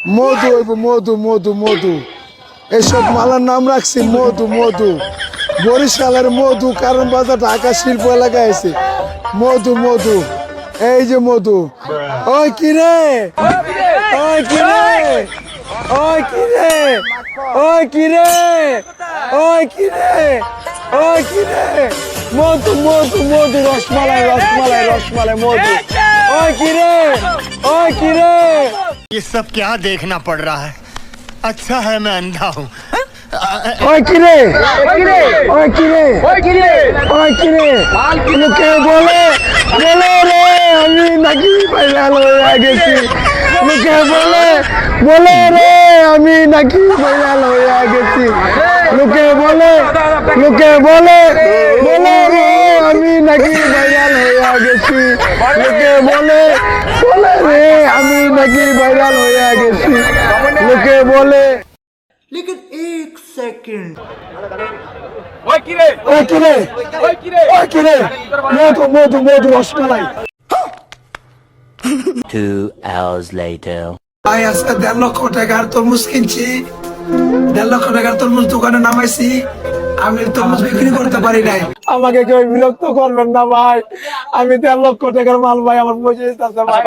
মধু হইব মধু মধু মধু এইসব মালার নাম রাখছি মধু মধু বরিশালের মধু কারণ বাজার ঢাকা শিল্প এলাকায় আছে মধু মধু এই যে মধু ওই কিরে ওই কিরে ওই কিরে ওই কিরে ওই কিরে ওই কিরে মধু মধু মধু রসমালাই রসমালাই রসমালাই মধু ওই কিরে ওই কিরে ये सब क्या देखना पड़ रहा है अच्छा है मैं अंधा हूँ ওই কিরে ওই কিরে ওই কিরে ওই কিরে লোকে বলে বলে রে আমি নাকি ভাইরাল হয়ে গেছি লোকে বলে বলে রে আমি নাকি ভাইরাল হয়ে গেছি লোকে বলে বলে রে আমি নাকি ভাইরাল হয়ে গেছি লোকে বলে রে আমি নাকি ভাইরাল হয়ে গেছি লোকে বলে लेकिन एक सेकंड ওই কিরে ওই কিরে মধু মধু মধু রসমালাই 2 hours later. ভাই আজকে 1.5 লক্ষ টাকার তরমুজ কিনছি 1.5 লক্ষ টাকার তরমুজ দোকানে নামাইছি আমি তরমুজ বিক্রি করতে পারি নাই আমাকে কেউ বিরক্ত করবেন না ভাই আমি 1.5 লক্ষ টাকার মাল ভাই আমার পয়সা দিতে ভাই